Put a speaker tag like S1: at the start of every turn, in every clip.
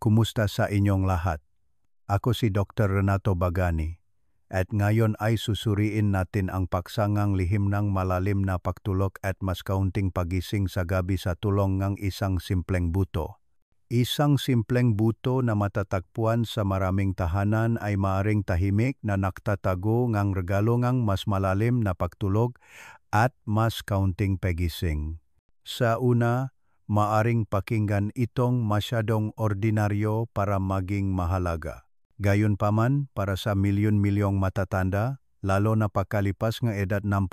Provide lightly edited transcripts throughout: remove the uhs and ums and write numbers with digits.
S1: Kumusta sa inyong lahat? Ako si Dr. Renato Bagani at ngayon ay susuriin natin ang paksangang lihim ng malalim na pagtulog at mas kaunting pagising sa gabi sa tulong ng isang simpleng buto. Isang simpleng buto na matatagpuan sa maraming tahanan ay maaring tahimik na nagtatago ng regalo ng mas malalim na pagtulog at mas kaunting pagising. Sa una, maaring pakinggan itong masyadong ordinaryo para maging mahalaga. Gayunpaman, para sa milyon-milyong matatanda, lalo na pagkalipas ng edad 60,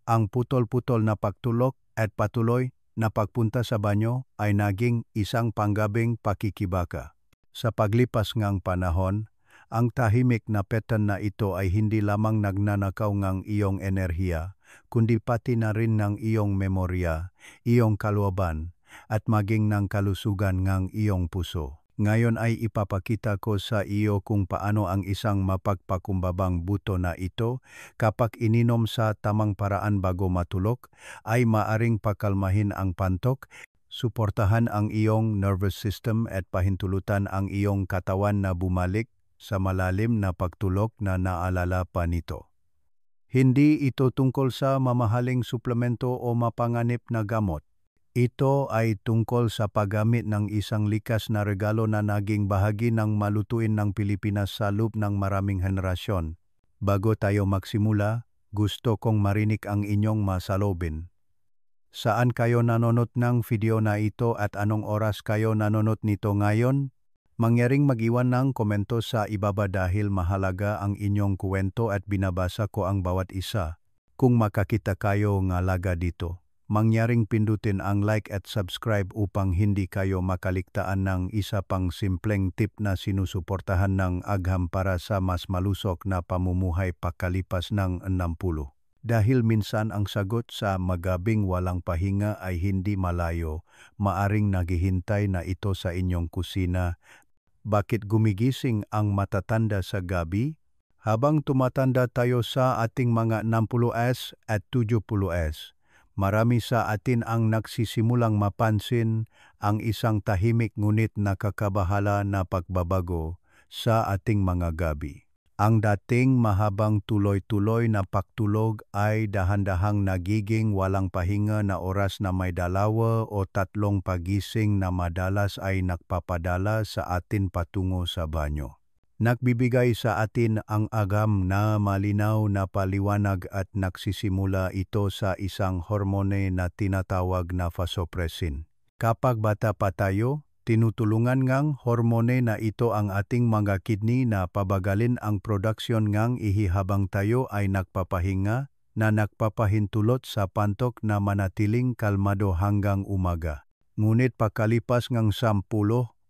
S1: ang putol-putol na pagtulog at patuloy na pagpunta sa banyo ay naging isang panggabing pakikibaka. Sa paglipas ng panahon, ang tahimik na pattern na ito ay hindi lamang nagnanakaw ng iyong enerhiya, kundi pati na rin ng iyong memorya, iyong kalooban, at maging ng kalusugan ng iyong puso. Ngayon ay ipapakita ko sa iyo kung paano ang isang mapagpakumbabang buto na ito, kapag ininom sa tamang paraan bago matulog, ay maaring pakalmahin ang pantok, suportahan ang iyong nervous system at pahintulutan ang iyong katawan na bumalik sa malalim na pagtulog na naalala pa nito. Hindi ito tungkol sa mamahaling suplemento o mapanganib na gamot. Ito ay tungkol sa paggamit ng isang likas na regalo na naging bahagi ng malutuin ng Pilipinas sa loob ng maraming henerasyon. Bago tayo magsimula, gusto kong marinig ang inyong masalobin. Saan kayo nanonood ng video na ito at anong oras kayo nanonood nito ngayon? Mangyaring mag-iwan ng komento sa ibaba dahil mahalaga ang inyong kwento at binabasa ko ang bawat isa. Kung makakita kayo ng alaga dito, mangyaring pindutin ang like at subscribe upang hindi kayo makaligtaan ng isa pang simpleng tip na sinusuportahan ng agham para sa mas malusog na pamumuhay pagkalipas ng 60. Dahil minsan ang sagot sa magabing walang pahinga ay hindi malayo, maaring naghihintay na ito sa inyong kusina. Bakit gumigising ang matatanda sa gabi? Habang tumatanda tayo sa ating mga 60s at 70s, marami sa atin ang nagsisimulang mapansin ang isang tahimik ngunit nakakabahala na pagbabago sa ating mga gabi. Ang dating mahabang tuloy-tuloy na pagtulog ay dahan-dahang nagiging walang pahinga na oras na may 2 o 3 pagising na madalas ay nagpapadala sa atin patungo sa banyo. Nagbibigay sa atin ang agam na malinaw na paliwanag at nagsisimula ito sa isang hormone na tinatawag na vasopressin. Kapag bata pa tayo, tinutulungan ngang hormone na ito ang ating mga kidney na pabagalin ang produksyon ngang ihi habang tayo ay nagpapahinga na nagpapahintulot sa pantok na manatiling kalmado hanggang umaga. Ngunit pagkalipas ngang 10,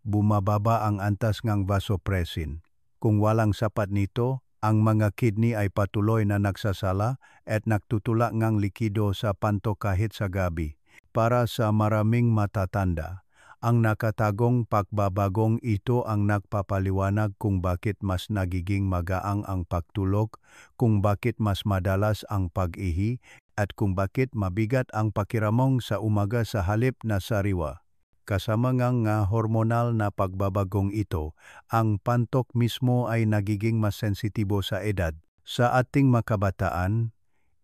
S1: bumababa ang antas ngang vasopressin. Kung walang sapat nito, ang mga kidney ay patuloy na nagsasala at nagtutulak ngang likido sa pantok kahit sa gabi. Para sa maraming matatanda, ang nakatagong pagbabagong ito ang nagpapaliwanag kung bakit mas nagiging magaang ang pagtulog, kung bakit mas madalas ang pag-ihi, at kung bakit mabigat ang pakiramong sa umaga sa halip na sariwa. Kasama nga hormonal na pagbabagong ito, ang pantok mismo ay nagiging mas sensitibo sa edad. Sa ating makabataan,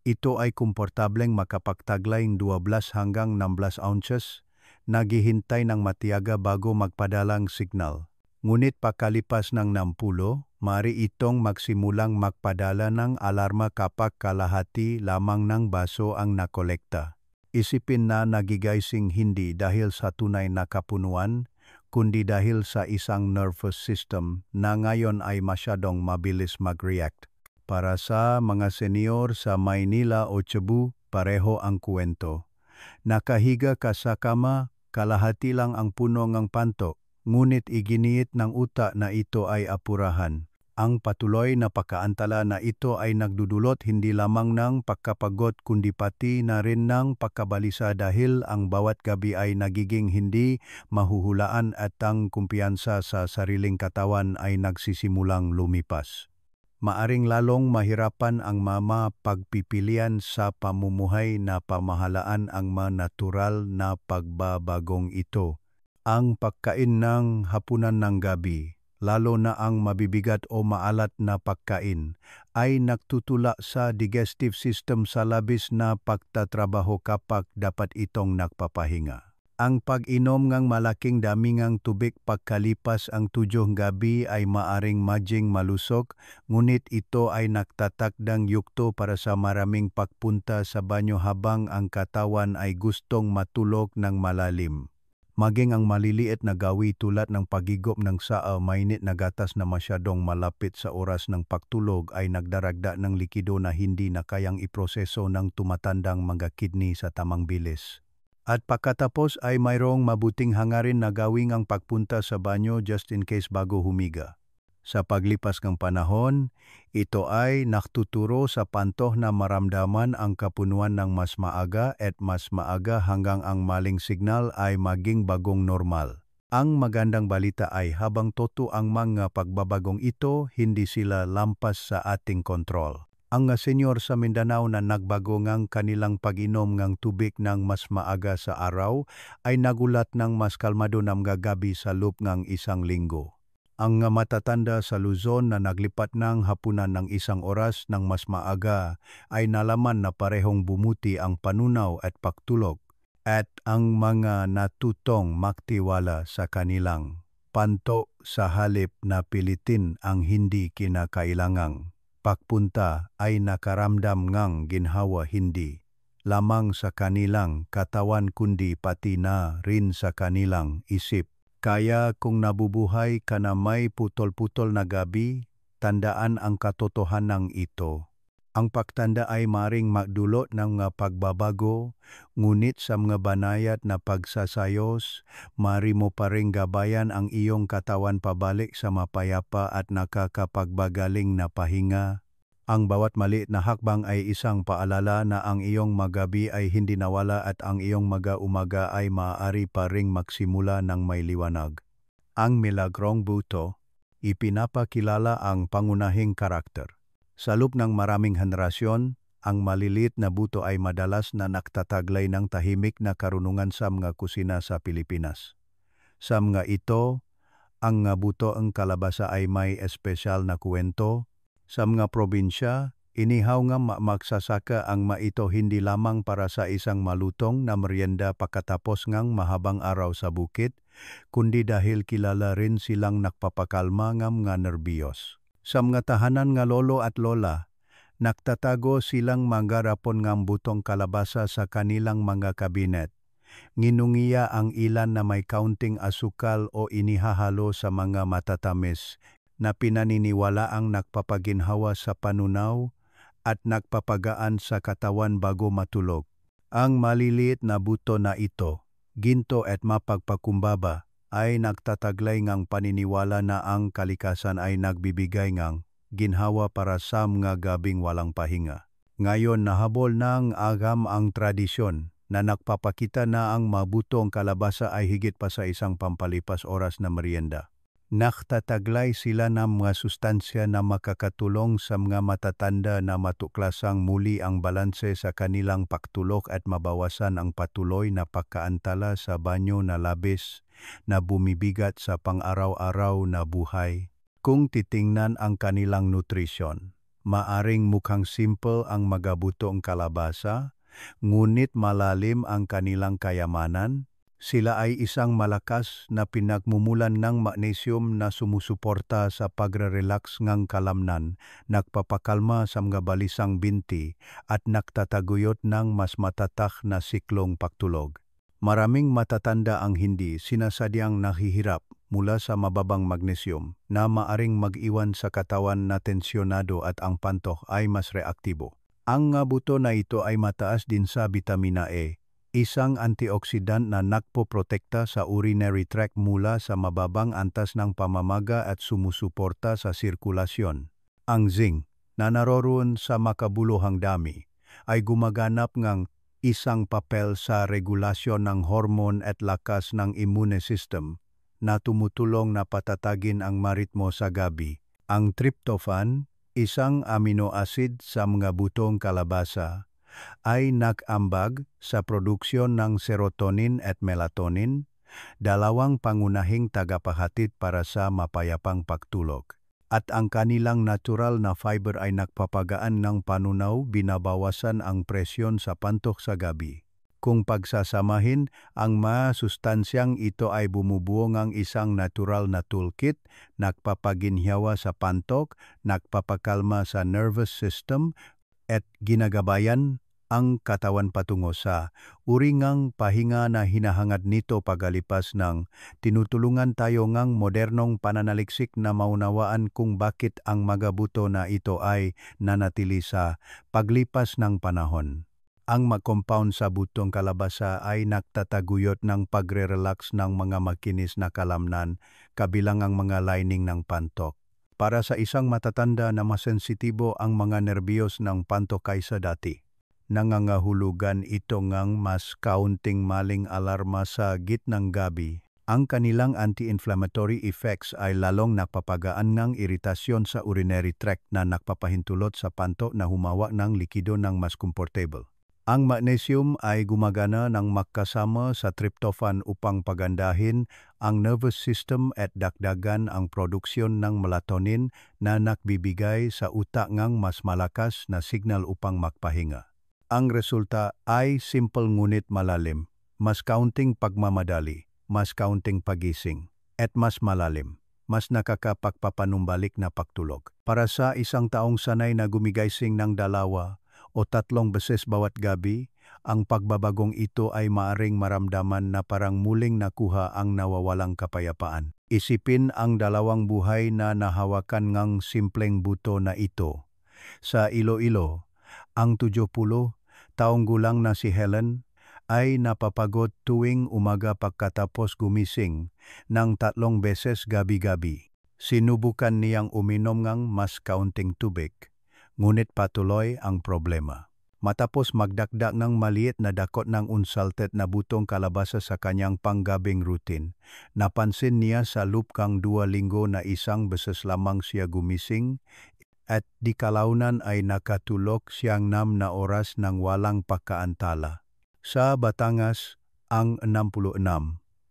S1: ito ay komportableng makapagtaglay 12 hanggang 16 ounces, naghihintay ng matiyaga bago magpadalang signal. Ngunit pagkalipas ng 60, maaari itong magsimulang magpadala ng alarma kapag kalahati lamang ng baso ang nakolekta. Isipin na nagigising hindi dahil sa tunay na kapunuan, kundi dahil sa isang nervous system na ngayon ay masyadong mabilis mag-react. Para sa mga senior sa Maynila o Cebu, pareho ang kwento. Nakahiga ka sa kama, kalahati lang ang puno ng pantok, ngunit iginiit ng utak na ito ay apurahan. Ang patuloy na pagkaantala na ito ay nagdudulot hindi lamang ng pagkapagod kundi pati na rin ng pagkabalisa dahil ang bawat gabi ay nagiging hindi mahuhulaan at ang kumpiyansa sa sariling katawan ay nagsisimulang lumipas. Maaring lalong mahirapan ang mama pagpipilian sa pamumuhay na pamahalaan ang natural na pagbabagong ito. Ang pagkain ng hapunan ng gabi, lalo na ang mabibigat o maalat na pagkain, ay nagtutula sa digestive system sa labis na pagtatrabaho kapag dapat itong nagpapahinga. Ang pag-inom ng malaking damingang tubig pagkalipas ang 7 gabi ay maaring maging malusog, ngunit ito ay nagtatakdang yukto para sa maraming pagpunta sa banyo habang ang katawan ay gustong matulog ng malalim. Maging ang maliliit na gawi tulad ng pagigop ng mainit na gatas na masyadong malapit sa oras ng pagtulog ay nagdaragda ng likido na hindi na kayang iproseso ng tumatandang mga kidney sa tamang bilis. At pagkatapos ay mayroong mabuting hangarin na gawing ang pagpunta sa banyo just in case bago humiga. Sa paglipas ng panahon, ito ay naktuturo sa pantoh na maramdaman ang kapunuan ng mas maaga at mas maaga hanggang ang maling signal ay maging bagong normal. Ang magandang balita ay habang totoo ang mga pagbabagong ito, hindi sila lampas sa ating kontrol. Ang senyor sa Mindanao na nagbago ngang kanilang pag-inom ng tubig ng mas maaga sa araw ay nagulat ng mas kalmado na mga gabi sa loob ng 1 linggo. Ang matatanda sa Luzon na naglipat ng hapunan ng 1 oras ng mas maaga ay nalaman na parehong bumuti ang panunaw at pagtulog at ang mga natutong magtiwala sa kanilang panto sa halip na pilitin ang hindi kinakailangang pagpunta ay nakaramdam ngang ginhawa hindi lamang sa kanilang katawan kundi pati na rin sa kanilang isip. Kaya kung nabubuhay ka na may putol-putol na gabi, tandaan ang katotohanan ito. Ang pagtanda ay maring magdulot ng pagbabago, ngunit sa mga banayad na pagsasayos, mari mo pa ring gabayan ang iyong katawan pabalik sa mapayapa at nakakapagbagaling na pahinga. Ang bawat maliit na hakbang ay isang paalala na ang iyong magabi ay hindi nawala at ang iyong umaga ay maaari pa ring magsimula ng may liwanag. Ang milagrong buto, ipinapakilala ang pangunahing karakter. Sa loob ng maraming henerasyon, ang maliliit na buto ay madalas na nagtataglay ng tahimik na karunungan sa mga kusina sa Pilipinas. Sa mga ito, ang buto ng kalabasa ay may espesyal na kwento. Sa mga probinsya, inihaw nga magsasaka ang maito hindi lamang para sa isang malutong na merienda pagkatapos ngang mahabang araw sa bukid, kundi dahil kilala rin silang nagpapakalma ng mga nerbiyos. Sa mga tahanan nga lolo at lola, nagtatago silang mangarapon ng butong kalabasa sa kanilang mga kabinet. Nginungiya ang ilan na may kaunting asukal o inihahalo sa mga matatamis na pinaniniwala ang nagpapaginhawa sa panunaw at nagpapagaan sa katawan bago matulog. Ang maliliit na buto na ito, ginto at mapagpakumbaba, ay nagtataglay ngang paniniwala na ang kalikasan ay nagbibigay ngang ginhawa para sa mga gabing walang pahinga. Ngayon nahabol ng agam ang tradisyon na nagpapakita na ang mabutong kalabasa ay higit pa sa isang pampalipas oras na merienda. Naktataglay sila ng mga sustansya na makakatulong sa mga matatanda na matuklasang muli ang balanse sa kanilang pagtulog at mabawasan ang patuloy na pagkaantala sa banyo na labis na bumibigat sa pang-araw-araw na buhay. Kung titingnan ang kanilang nutrisyon, maaring mukhang simple ang magabutong kalabasa, ngunit malalim ang kanilang kayamanan. Sila ay isang malakas na pinagmumulan ng magnesium na sumusuporta sa pagre-relax ng kalamnan, nagpapakalma sa mga balisang binti at nagtataguyod ng mas matatak na siklong pagtulog. Maraming matatanda ang hindi sinasadyang nahihirap mula sa mababang magnesium na maaring mag-iwan sa katawan na tensyonado at ang pantok ay mas reaktibo. Ang buto na ito ay mataas din sa vitamina E, isang antioxidant na nagpoprotekta sa urinary tract mula sa mababang antas ng pamamaga at sumusuporta sa sirkulasyon. Ang zinc, na naroroon sa makabuluhang dami, ay gumaganap ngang isang papel sa regulasyon ng hormone at lakas ng immune system na tumutulong na patatagin ang maritmo sa gabi. Ang tryptophan, isang amino acid sa mga butong kalabasa, ay nag-ambag sa produksyon ng serotonin at melatonin dalawang pangunahing tagapahatid para sa mapayapang pagtulog. At ang kanilang natural na fiber ay nagpapagaan ng panunaw, binabawasan ang presyon sa pantok sa gabi. Kung pagsasamahin, ang mga sustansyang ito ay bumubuo ng isang natural na toolkit, nagpapaginhawa sa pantok, nagpapakalma sa nervous system, at ginagabayan ang katawan patungo sa uringang pahinga na hinahangad nito pagalipas ng tinutulungan tayo ngang modernong pananaliksik na maunawaan kung bakit ang mga buto na ito ay nanatili sa paglipas ng panahon. Ang mag-compound sa butong kalabasa ay nagtataguyod ng pagre-relax ng mga makinis na kalamnan kabilang ang mga lining ng pantok. Para sa isang matatanda na mas sensitibo ang mga nerbiyos ng pantok kaysa dati, nangangahulugan ito ngang mas kaunting maling alarma sa gitnang gabi. Ang kanilang anti-inflammatory effects ay lalong napapagaan ng iritasyon sa urinary tract na nagpapahintulot sa pantok na humawa ng likido ng mas comfortable. Ang magnesium ay gumagana ng magkasama sa tryptophan upang pagandahin ang nervous system at dagdagan ang produksyon ng melatonin na nagbibigay sa utak ng mas malakas na signal upang magpahinga. Ang resulta ay simple ngunit malalim, mas kaunting pagmamadali, mas kaunting pagising, at mas malalim, mas nakakapagpapanumbalik na pagtulog. Para sa isang taong sanay na gumigising ng 2 o 3 beses bawat gabi, ang pagbabagong ito ay maaring maramdaman na parang muling nakuha ang nawawalang kapayapaan. Isipin ang 2 buhay na nahawakan ng simpleng buto na ito. Sa Iloilo, ang 70 taong gulang na si Helen ay napapagod tuwing umaga pagkatapos gumising ng 3 beses gabi-gabi. Sinubukan niyang uminom ng mas kaunting tubig, ngunit patuloy ang problema. Matapos magdagdag ng maliit na dakot ng unsalted na butong kalabasa sa kanyang panggabing routine, napansin niya sa loob kang 2 linggo na 1 beses lamang siya gumising at di kalaunan ay nakatulog siyang 6 na oras ng walang pagkaantala. Sa Batangas, ang 66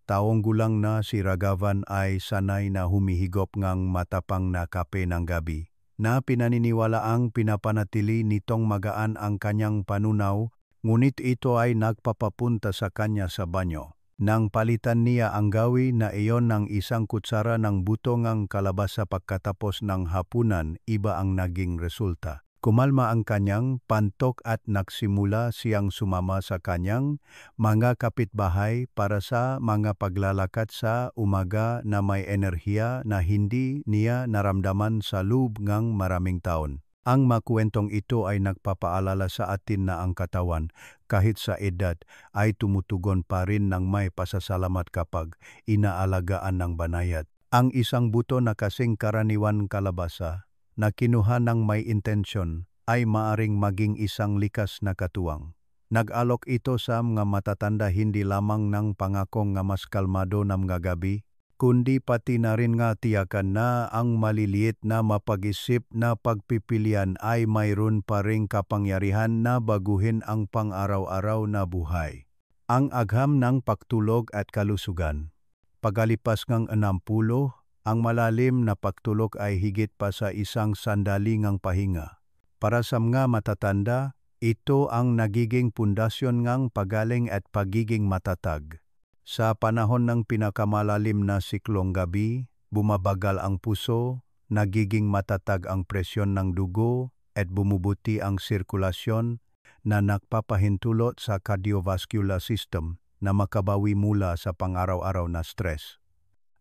S1: taong gulang na si Ragavan ay sanay na humihigop ngang matapang na kape ng gabi, na pinaniniwalaang pinapanatili nitong magaan ang kanyang panunaw, ngunit ito ay nagpapapunta sa kanya sa banyo. Nang palitan niya ang gawi na iyon ng 1 kutsara ng buto ng kalabasa pagkatapos ng hapunan, iba ang naging resulta. Kumalma ang kanyang pantok at nagsimula siyang sumama sa kanyang mga kapitbahay para sa mga paglalakad sa umaga na may enerhiya na hindi niya naramdaman sa loob ng maraming taon. Ang makwentong ito ay nagpapaalala sa atin na ang katawan, kahit sa edad, ay tumutugon pa rin ng may pasasalamat kapag inaalagaan ng banayad. Ang 1 buto na kasing karaniwan kalabasa na kinuha ng may intensyon ay maaring maging isang likas na katuwang. Nag-alok ito sa mga matatanda hindi lamang ng pangakong nga mas kalmado na mga gabi, kundi pati na rin nga tiyakan na ang maliliit na mapag-isip na pagpipilian ay mayroon pa ring kapangyarihan na baguhin ang pang-araw-araw na buhay. Ang agham ng pagtulog at kalusugan. Pagalipas ng 60, ang malalim na pagtulog ay higit pa sa isang sandali ngang pahinga. Para sa mga matatanda, ito ang nagiging pundasyon ngang pagaling at pagiging matatag. Sa panahon ng pinakamalalim na siklong gabi, bumabagal ang puso, nagiging matatag ang presyon ng dugo at bumubuti ang sirkulasyon na nagpapahintulot sa cardiovascular system na makabawi mula sa pang-araw-araw na stress.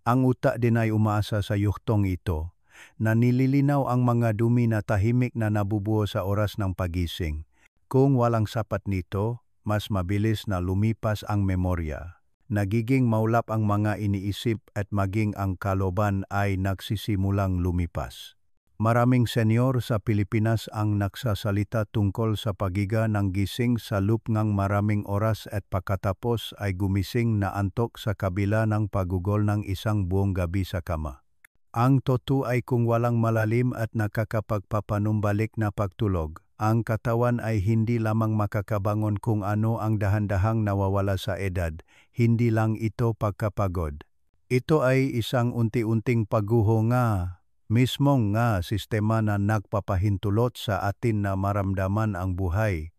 S1: Ang utak din ay umaasa sa yuktong ito na nililinaw ang mga dumi na tahimik na nabubuo sa oras ng pagising. Kung walang sapat nito, mas mabilis na lumipas ang memorya. Nagiging maulap ang mga iniisip at maging ang kaloban ay nagsisimulang lumipas. Maraming senyor sa Pilipinas ang nagsasalita tungkol sa pagiga ng gising sa loob ng maraming oras at pagkatapos ay gumising na antok sa kabila ng pagugol ng 1 buong gabi sa kama. Ang totoo ay kung walang malalim at nakakapagpapanumbalik na pagtulog, Ang katawan ay hindi lamang makakabangon kung ano ang dahan-dahang nawawala sa edad, hindi lang ito pagkapagod. Ito ay isang unti-unting pagguho nga, mismong nga sistema na nagpapahintulot sa atin na maramdaman ang buhay.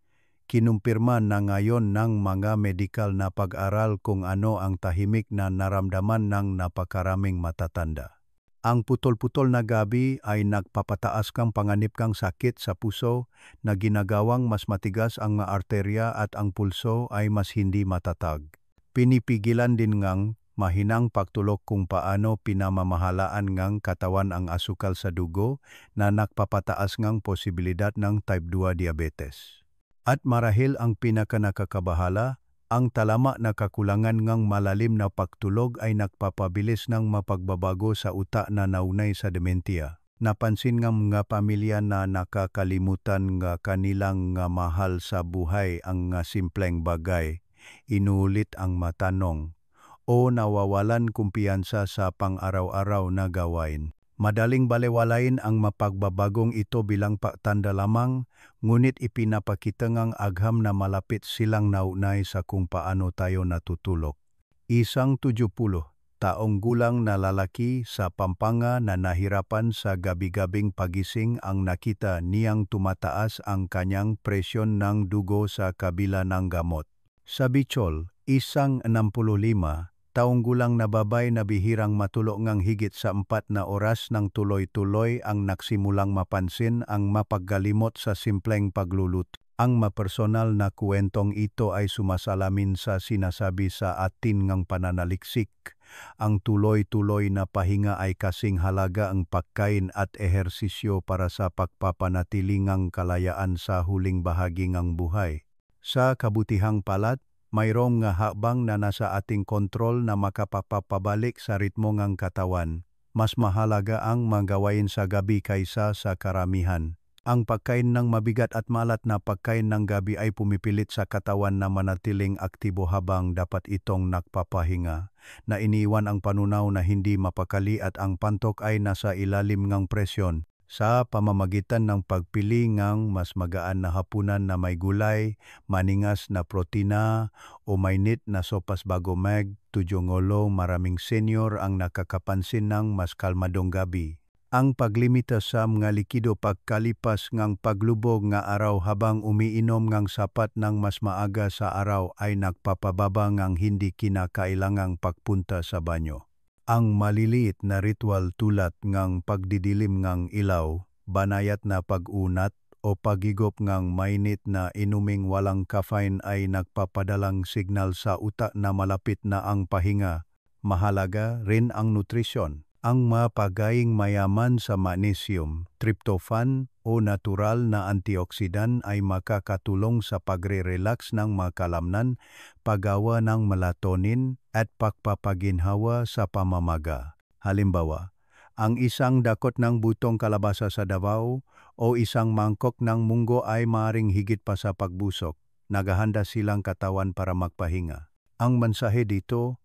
S1: Kinumpirma na ngayon ng mga medikal na pag-aral kung ano ang tahimik na naramdaman ng napakaraming matatanda. Ang putol-putol na gabi ay nagpapataas kang panganib kang sakit sa puso na ginagawang mas matigas ang mga arterya at ang pulso ay mas hindi matatag. Pinipigilan din ngang mahinang pagtulok kung paano pinamamahalaan ngang katawan ang asukal sa dugo na nagpapataas ngang posibilidad ng type 2 diabetes. At marahil ang pinakanakakabahala, ang talama na kakulangan ngang malalim na pagtulog ay nagpapabilis ng mapagbabago sa utak na naunay sa dementia. Napansin ng mga pamilya na nakakalimutan nga kanilang nga mahal sa buhay ang nga simpleng bagay. Inulit ang matanong o nawawalan kumpiyansa sa pang-araw-araw na gawain. Madaling balewalain ang mapagbabagong ito bilang patanda lamang, ngunit ipinapakita ngang agham na malapit silang naunay sa kung paano tayo natutulog. Isang 70 taong gulang na lalaki sa Pampanga na nahirapan sa gabi-gabing pagising ang nakita niyang tumataas ang kanyang presyon ng dugo sa kabila ng gamot. Sa Bicol, isang 65 taong gulang na babay na bihirang matulog ngang higit sa 4 na oras ng tuloy-tuloy ang nagsimulang mapansin ang mapaggalimot sa simpleng pagluluto. Ang mapersonal na kwentong ito ay sumasalamin sa sinasabi sa atin ngang pananaliksik. Ang tuloy-tuloy na pahinga ay kasing halaga ang pagkain at ehersisyo para sa pagpapanatili ngang kalayaan sa huling bahagi ng buhay. Sa kabutihang palad, mayroong nga habang na nasa ating kontrol na makapapabalik sa ritmo ng katawan. Mas mahalaga ang magawain sa gabi kaysa sa karamihan. Ang pagkain ng mabigat at malat na pagkain ng gabi ay pumipilit sa katawan na manatiling aktibo habang dapat itong nagpapahinga. Na iniwan ang panunaw na hindi mapakali at ang pantok ay nasa ilalim ng presyon. Sa pamamagitan ng pagpili ng mas magaan na hapunan na may gulay, maningas na protina o mainit na sopas bago tujongolo, maraming senior ang nakakapansin ng mas kalmadong gabi. Ang paglimita sa mga likido pagkalipas ng paglubog nga araw habang umiinom ng sapat ng mas maaga sa araw ay nagpapababa ng hindi kinakailangang pagpunta sa banyo. Ang maliliit na ritual tulad ng pagdidilim ng ilaw, banayat na pag-unat o pagigop ng mainit na inuming walang caffeine ay nagpapadalang signal sa utak na malapit na ang pahinga. Mahalaga rin ang nutrisyon. Ang mapagaying mayaman sa magnesium, tryptophan o natural na antioksidan ay makakatulong sa pagre-relax ng mga kalamnan, paggawa ng melatonin at pagpapaginhawa sa pamamaga. Halimbawa, ang isang dakot ng butong kalabasa sa Davao o isang mangkok ng munggo ay maaaring higit pa sa pagbusok. Naghahanda silang katawan para magpahinga. Ang mensahe dito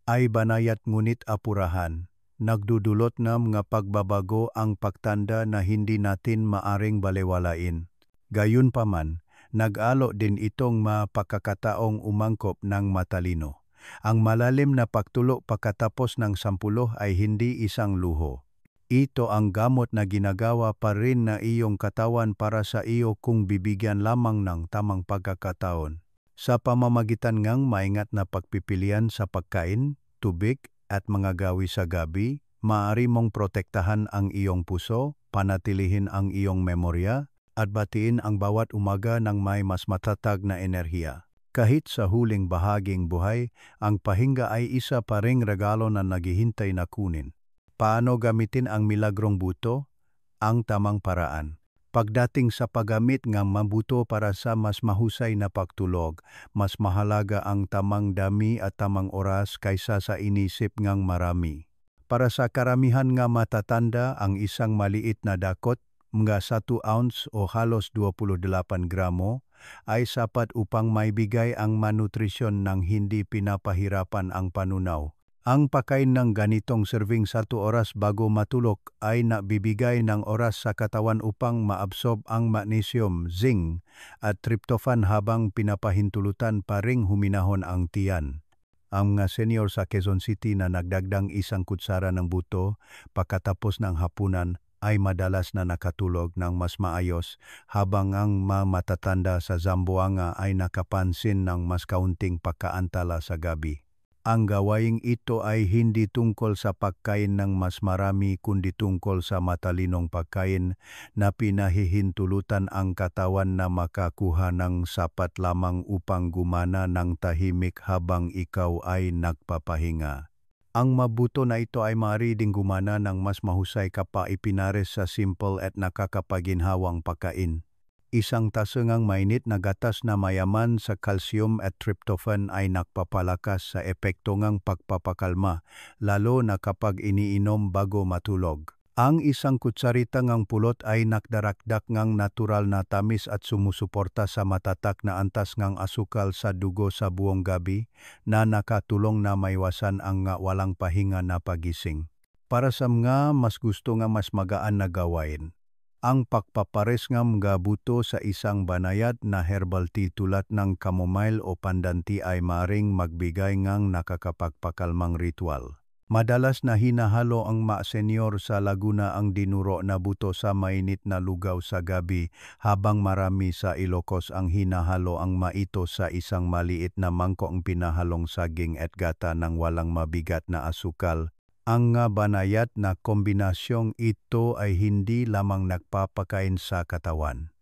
S1: ay banayat ngunit apurahan. Nagdudulot ng mga pagbabago ang pagtanda na hindi natin maaring balewalain. Gayunpaman, nag-alo din itong mapakakataong umangkop ng matalino. Ang malalim na pagtulo pagkatapos ng 10 ay hindi isang luho. Ito ang gamot na ginagawa pa rin na iyong katawan para sa iyo kung bibigyan lamang ng tamang pagkakataon. Sa pamamagitan ng maingat na pagpipilian sa pagkain, tubig, at mga gawi sa gabi, maaari mong protektahan ang iyong puso, panatilihin ang iyong memorya, at batiin ang bawat umaga ng may mas matatag na enerhiya. Kahit sa huling bahaging buhay, ang pahinga ay isa pa ring regalo na naghihintay na kunin. Paano gamitin ang milagrong buto? Ang tamang paraan. Pagdating sa paggamit ng mabuto para sa mas mahusay na pagtulog, mas mahalaga ang tamang dami at tamang oras kaysa sa inisip ngang marami. Para sa karamihan nga matatanda, ang isang maliit na dakot, mga 1 ounce o halos 28 gramo, ay sapat upang maibigay ang manutrisyon ng hindi pinapahirapan ang panunaw. Ang pagkain ng ganitong serving 1 oras bago matulog ay nagbibigay ng oras sa katawan upang maabsorb ang magnesium, zinc at tryptophan habang pinapahintulutan pa ring huminahon ang tiyan. Ang mga senior sa Quezon City na nagdagdang 1 kutsara ng buto pagkatapos ng hapunan ay madalas na nakatulog ng mas maayos habang ang mga matatanda sa Zamboanga ay nakapansin ng mas kaunting pagkaantala sa gabi. Ang gawaing ito ay hindi tungkol sa pagkain ng mas marami kundi tungkol sa matalinong pagkain na pinahihintulutan ang katawan na makakuha ng sapat lamang upang gumana ng tahimik habang ikaw ay nagpapahinga. Ang mabuto na ito ay maaari ding gumana ng mas mahusay kapag ipinares sa simple at nakakapaginhawang pagkain. Isang tasangang mainit na gatas na mayaman sa calcium at tryptophan ay nagpapalakas sa epekto ng pagpapakalma, lalo na kapag iniinom bago matulog. Ang 1 kutsarita ng pulot ay nakdarakdak ng natural na tamis at sumusuporta sa matatak na antas ng asukal sa dugo sa buong gabi na nakatulong na maiwasan ang walang pahinga na pagising. Para sa mga mas gusto nga mas magaan na gawain, ang pagpapares ng mga buto sa isang banayad na herbal tea tulad ng chamomile o pandan tea ay maring magbigay ng nakakapagpakalmang ritual. Madalas na hinahalo ang mga senior sa Laguna ang dinuro na buto sa mainit na lugaw sa gabi habang marami sa Ilocos ang hinahalo ang maito sa isang maliit na mangkok pinahalong saging at gata ng walang mabigat na asukal. Ang banayad na kombinasyong ito ay hindi lamang nagpapakain sa katawan.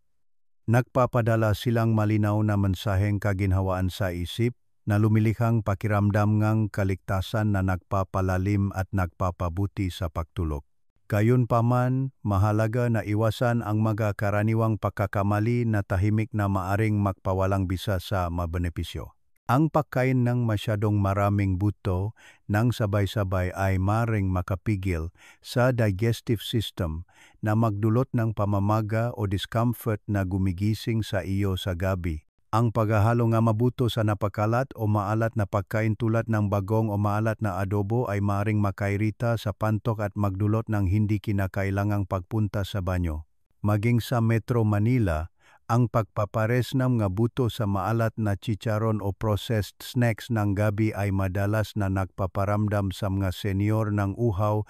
S1: Nagpapadala silang malinaw na mensaheng kaginhawaan sa isip na lumilihang pakiramdam ng kaligtasan na nagpapalalim at nagpapabuti sa pagtulog. Gayunpaman, mahalaga na iwasan ang mga karaniwang pagkakamali na tahimik na maaring magpawalang bisa sa mabenepisyo. Ang pagkain ng masyadong maraming buto nang sabay-sabay ay maring makapigil sa digestive system na magdulot ng pamamaga o discomfort na gumigising sa iyo sa gabi. Ang paghahalo nga mabuto sa napakalat o maalat na pagkain tulad ng bagong o maalat na adobo ay maring makairita sa pantok at magdulot ng hindi kinakailangang pagpunta sa banyo. Maging sa Metro Manila, ang pagpapares ng mga buto sa maalat na chicharon o processed snacks ng gabi ay madalas na nagpaparamdam sa mga senior ng uhaw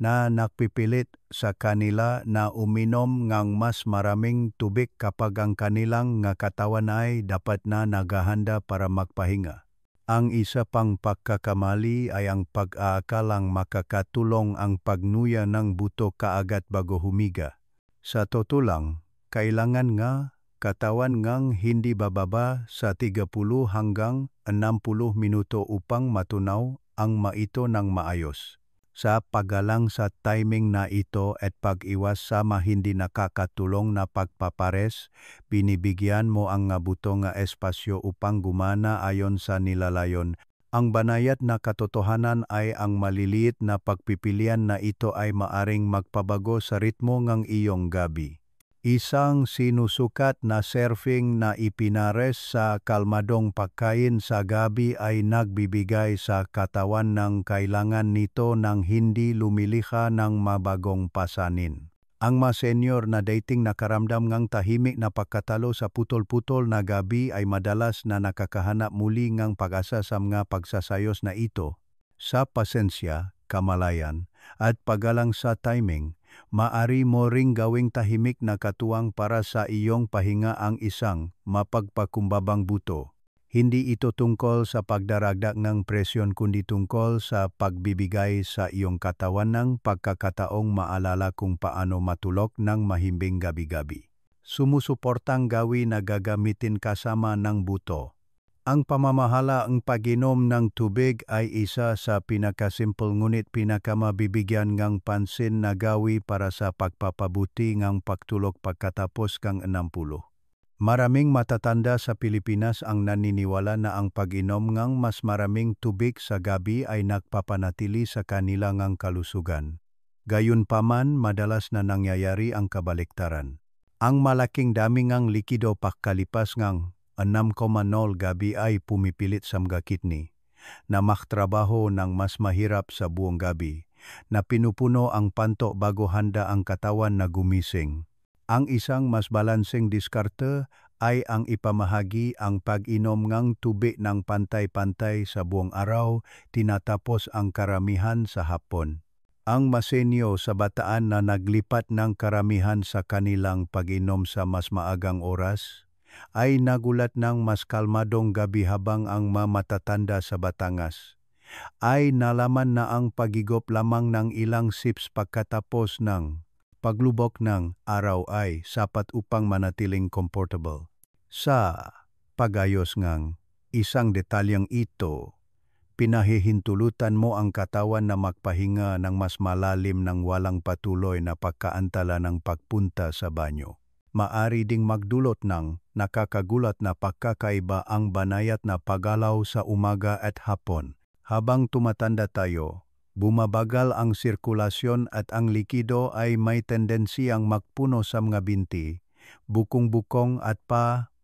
S1: na nagpipilit sa kanila na uminom ng mas maraming tubig kapag ang kanilang nga katawan ay dapat na naghahanda para magpahinga. Ang isa pang pagkakamali ay ang pag-aakalang makakatulong ang pagnuya ng buto kaagad bago humiga. Sa totoo lang, kailangan nga katawan ngang hindi bababa sa 30 hanggang 60 minuto upang matunaw ang maito ng maayos. Sa paggalang sa timing na ito at pag-iwas sa hindi nakakatulong na pagpapares, binibigyan mo ang buto nga espasyo upang gumana ayon sa nilalayon. Ang banayad na katotohanan ay ang maliliit na pagpipilian na ito ay maaring magpabago sa ritmo ng iyong gabi. Isang sinusukat na serving na ipinares sa kalmadong pagkain sa gabi ay nagbibigay sa katawan ng kailangan nito nang hindi lumiliha ng mabagong pasanin. Ang mga senior na dating nakaramdam ng tahimik na pagkatalo sa putol-putol na gabi ay madalas na nakakahanap muli ng pag-asa sa mga pagsasayos na ito. Sa pasensya, kamalayan, at paggalang sa timing, maari mo ring gawing tahimik na katuwang para sa iyong pahinga ang isang mapagpakumbabang buto. Hindi ito tungkol sa pagdaragdag ng presyon kundi tungkol sa pagbibigay sa iyong katawan ng pagkakataong maalala kung paano matulog ng mahimbing gabi-gabi. Sumusuportang gawin na gagamitin kasama ng buto. Ang pamamahala ang pag-inom ng tubig ay isa sa pinakasimple ngunit pinakamabibigyan ng pansin na gawi para sa pagpapabuti ng pagtulog pagkatapos ng 60. Maraming matatanda sa Pilipinas ang naniniwala na ang pag-inom ng mas maraming tubig sa gabi ay nagpapanatili sa kanilang kalusugan. Gayunpaman, madalas na nangyayari ang kabaliktaran. Ang malaking dami ng likido pagkalipas ng 6,0 gabi ay pumipilit sa mga kidney. na maktrabaho ng mas mahirap sa buong gabi, na pinupuno ang panto bago handa ang katawan na gumising. Ang isang mas balanseng diskarte ay ang ipamahagi ang pag-inom ng tubig ng pantay-pantay sa buong araw, tinatapos ang karamihan sa hapon. Ang masenyo sa bataan na naglipat ng karamihan sa kanilang pag-inom sa mas maagang oras, ay nagulat ng mas kalmadong gabi habang ang matatanda sa Batangas ay nalaman na ang pagigop lamang ng ilang sips pagkatapos ng paglubok ng araw ay sapat upang manatiling comfortable. Sa pagayos ng isang detalyeng ito, pinahihintulutan mo ang katawan na magpahinga ng mas malalim ng walang patuloy na pagkaantala ng pagpunta sa banyo. Maari ding magdulot ng nakakagulat na pagkakaiba ang banayad na paggalaw sa umaga at hapon. Habang tumatanda tayo, bumabagal ang sirkulasyon at ang likido ay may tendensiyang magpuno sa mga binti, bukong-bukong at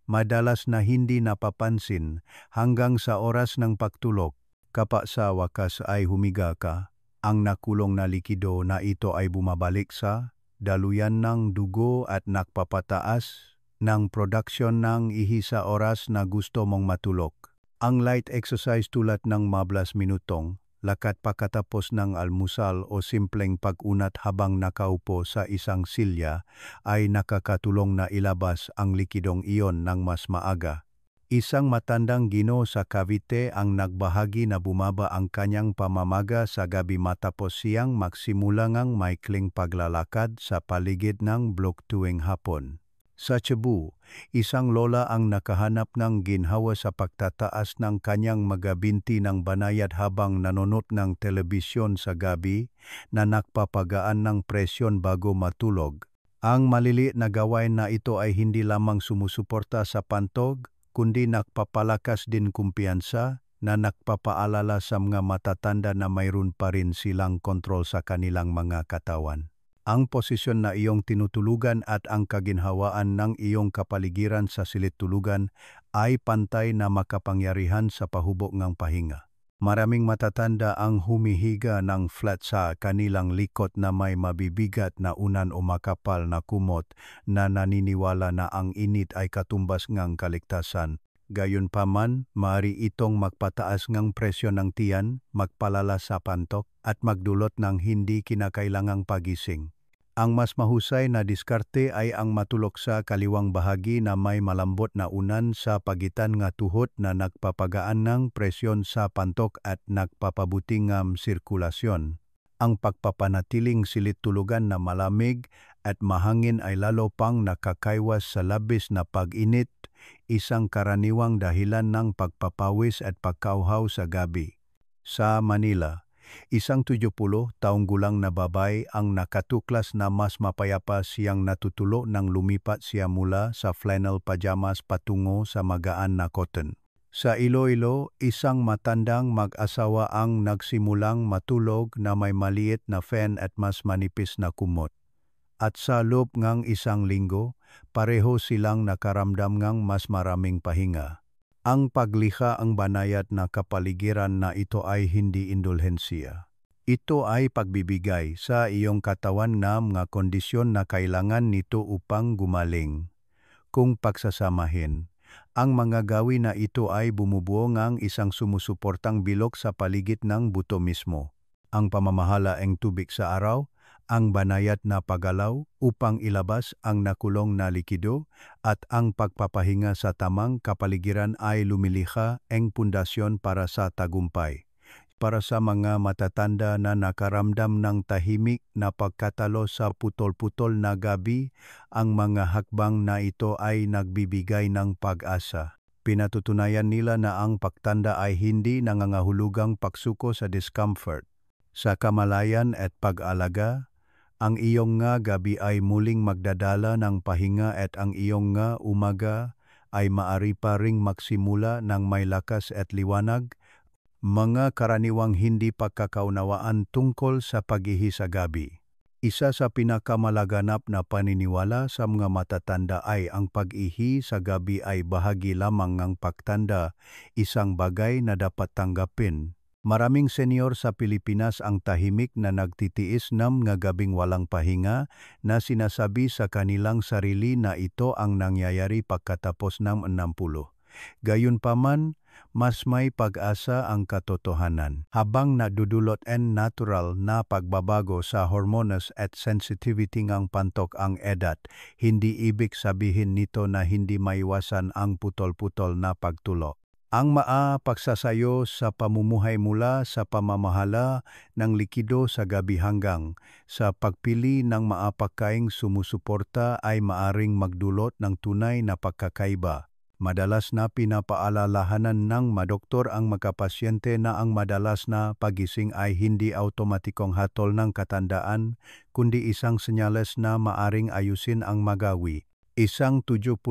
S1: madalas na hindi napapansin hanggang sa oras ng pagtulog. Kapag sa wakas ay humiga ka, ang nakulong na likido na ito ay bumabalik sa daluyan ng dugo at nagpapataas ng produksyon ng ihi sa oras na gusto mong matulog. Ang light exercise tulad ng mablas minutong lakad pagkatapos ng almusal o simpleng pag-unat habang nakaupo sa isang silya ay nakakatulong na ilabas ang likidong iyon ng mas maaga. Isang matandang Ginoo sa Cavite ang nagbahagi na bumaba ang kanyang pamamaga sa gabi matapos siyang magsimula ng maikling paglalakad sa paligid ng blok tuwing hapon. Sa Cebu, isang lola ang nakahanap ng ginhawa sa pagtataas ng kanyang mga binti ng banayad habang nanonood ng telebisyon sa gabi na nagpapagaan ng presyon bago matulog. Ang maliliit na gawain na ito ay hindi lamang sumusuporta sa pantog, kundi nagpapalakas din kumpiyansa na nagpapaalala sa mga matatanda na mayroon pa rin silang kontrol sa kanilang mga katawan. Ang posisyon na iyong tinutulugan at ang kaginhawaan ng iyong kapaligiran sa silid-tulugan ay pantay na makapangyarihan sa pahubog ng pahinga. Maraming matatanda ang humihiga ng flat sa kanilang likod na may mabibigat na unan o makapal na kumot na naniniwala na ang init ay katumbas ng kaligtasan. Gayunpaman, maaari itong magpataas ng presyon ng tiyan, magpalala sa pantok, at magdulot ng hindi kinakailangang pagising. Ang mas mahusay na diskarte ay ang matulog sa kaliwang bahagi na may malambot na unan sa pagitan nga tuhod na nagpapagaan ng presyon sa pantok at nagpapabuti ng sirkulasyon. Ang pagpapanatiling silid-tulugan na malamig at mahangin ay lalo pang nakakaiwas sa labis na pag-init, isang karaniwang dahilan ng pagpapawis at pagkauhaw sa gabi. Sa Manila, isang 70 taong gulang na babae ang nakatuklas na mas mapayapa siyang natutulo nang lumipat siya mula sa flannel pajamas patungo sa magaan na cotton. Sa Iloilo, isang matandang mag-asawa ang nagsimulang matulog na may maliit na fan at mas manipis na kumot. At sa loob ng isang linggo, pareho silang nakaramdam ng mas maraming pahinga. Ang paglikha ang banayad na kapaligiran na ito ay hindi indulhensiya. Ito ay pagbibigay sa iyong katawan ng mga kondisyon na kailangan nito upang gumaling. Kung pagsasamahin, ang mga gawin na ito ay bumubuo ng isang sumusuportang bilog sa paligid ng buto mismo. Ang pamamahalaang tubig sa araw, ang banayad na paggalaw upang ilabas ang nakulong na likido at ang pagpapahinga sa tamang kapaligiran ay lumilikha ang pundasyon para sa tagumpay. Para sa mga matatanda na nakaramdam ng tahimik na pagkatalo sa putol-putol na gabi, ang mga hakbang na ito ay nagbibigay ng pag-asa. Pinatutunayan nila na ang pagtanda ay hindi nangangahulugang pagsuko sa discomfort. Sa kamalayan at pag-alaga, ang iyong nga gabi ay muling magdadala ng pahinga at ang iyong nga umaga ay maari pa ring magsimula ng may lakas at liwanag, mga karaniwang hindi pagkakaunawaan tungkol sa pag-ihi sa gabi. Isa sa pinakamalaganap na paniniwala sa mga matatanda ay ang pag-ihi sa gabi ay bahagi lamang ng pagtanda, isang bagay na dapat tanggapin. Maraming senior sa Pilipinas ang tahimik na nagtitiis ng mga gabing walang pahinga na sinasabi sa kanilang sarili na ito ang nangyayari pagkatapos ng 60. Gayunpaman, mas may pag-asa ang katotohanan. Habang nadudulot en natural na pagbabago sa hormones at sensitivity ng pantok ang edad, hindi ibig sabihin nito na hindi maiwasan ang putol-putol na pagtulo. Ang pagsasayo sa pamumuhay mula sa pamamahala ng likido sa gabi hanggang sa pagpili ng pagkaing sumusuporta ay maaring magdulot ng tunay na pagkakaiba. Madalas na pinapaalalahanan ng doktor ang mga pasyente na ang madalas na pagising ay hindi automatikong hatol ng katandaan, kundi isang senyales na maaring ayusin ang magawi. Isang 72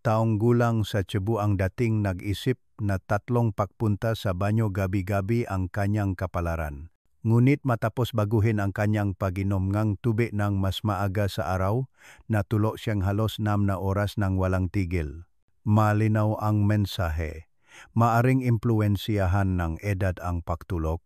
S1: taong gulang sa Cebu ang dating nag-isip na 3 pagpunta sa banyo gabi-gabi ang kanyang kapalaran. Ngunit matapos baguhin ang kanyang pag-inom ng tubig ng mas maaga sa araw, natulo siyang halos 6 na oras nang walang tigil. Malinaw ang mensahe. Maaring impluensyahan ng edad ang pagtulog,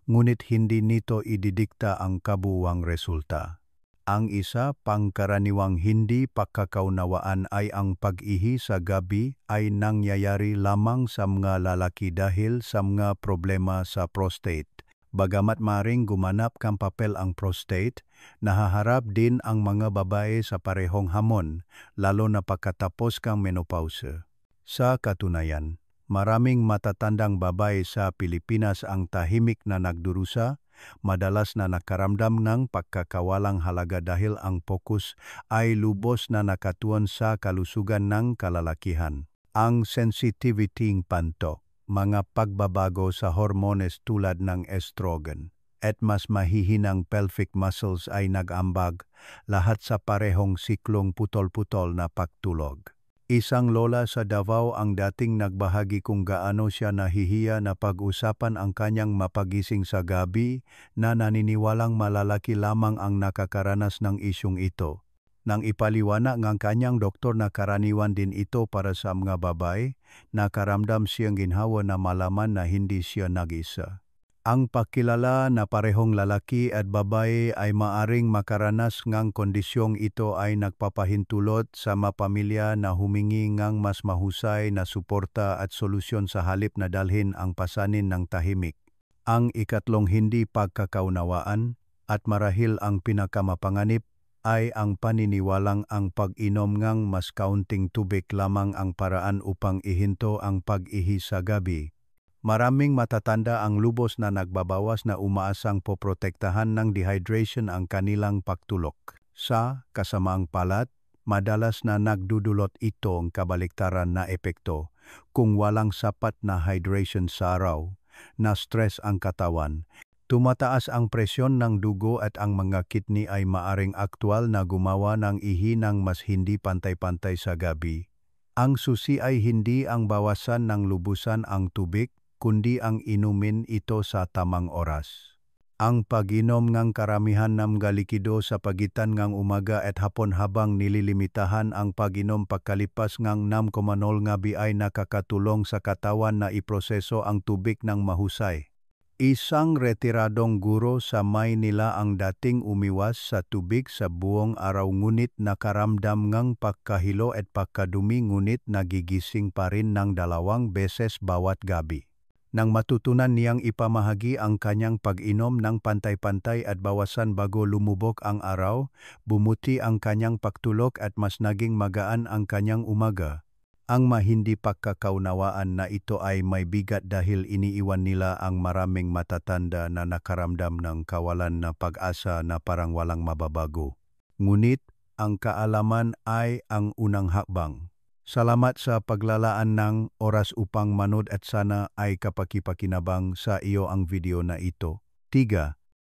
S1: ngunit hindi nito ididikta ang kabuuang resulta. Ang isa pangkaraniwang hindi pagkakaunawaan ay ang pag-ihi sa gabi ay nangyayari lamang sa mga lalaki dahil sa mga problema sa prostate. Bagamat maring gumanap kang papel ang prostate, nahaharap din ang mga babae sa parehong hamon, lalo na pagkatapos kang menopause. Sa katunayan, maraming matatandang babae sa Pilipinas ang tahimik na nagdurusa, madalas na nakaramdam ng pagkakawalang halaga dahil ang fokus ay lubos na nakatuon sa kalusugan ng kalalakihan. Ang sensitivity pantok, mga pagbabago sa hormones tulad ng estrogen, at mas mahihinang pelvic muscles ay nag-ambag, lahat sa parehong siklong putol-putol na pagtulog. Isang lola sa Davao ang dating nagbahagi kung gaano siya nahihiya na pag-usapan ang kanyang mapagising sa gabi na naniniwalang malalaki lamang ang nakakaranas ng isyong ito. Nang ipaliwanag ng kanyang doktor na karaniwan din ito para sa mga babae, nakaramdam siyang ginhawa na malaman na hindi siya nag-isa. Ang pakilala na parehong lalaki at babae ay maaring makaranas ng kondisyong ito ay nagpapahintulot sa mapamilya na humingi ng mas mahusay na suporta at solusyon sa halip na dalhin ang pasanin ng tahimik. Ang ikatlong hindi pagkakaunawaan at marahil ang pinakamapanganib ay ang paniniwalang ang pag-inom ng mas kaunting tubig lamang ang paraan upang ihinto ang pag-ihi sa gabi. Maraming matatanda ang lubos na nagbabawas na umaasang poprotektahan ng dehydration ang kanilang pagtulog. Sa kasamaang palad, madalas na nagdudulot ito ang kabaliktaran na epekto kung walang sapat na hydration sa araw, na stress ang katawan. Tumataas ang presyon ng dugo at ang mga kidney ay maaring aktwal na gumawa ng ihi ng mas hindi pantay-pantay sa gabi. Ang susi ay hindi ang bawasan ng lubusan ang tubig, kundi ang inumin ito sa tamang oras. Ang pag-inom ng karamihan ng likido sa pagitan ng umaga at hapon habang nililimitahan ang pag-inom pagkalipas ng 6,0 gabi ay nakakatulong sa katawan na iproseso ang tubig ng mahusay. Isang retiradong guro sa Maynila ang dating umiwas sa tubig sa buong araw ngunit nakaramdam ng pagkahilo at pagkadumi ngunit nagigising pa rin ng 2 beses bawat gabi. Nang matutunan niyang ipamahagi ang kanyang pag-inom ng pantay-pantay at bawasan bago lumubog ang araw, bumuti ang kanyang pagtulog at mas naging magaan ang kanyang umaga. Ang mahindi pagkakaunawaan na ito ay may bigat dahil iniiwan nila ang maraming matatanda na nakaramdam ng kawalan na pag-asa na parang walang mababago. Ngunit, ang kaalaman ay ang unang hakbang. Salamat sa paglalaan ng oras upang manood at sana ay kapakipakinabang sa iyo ang video na ito. 3.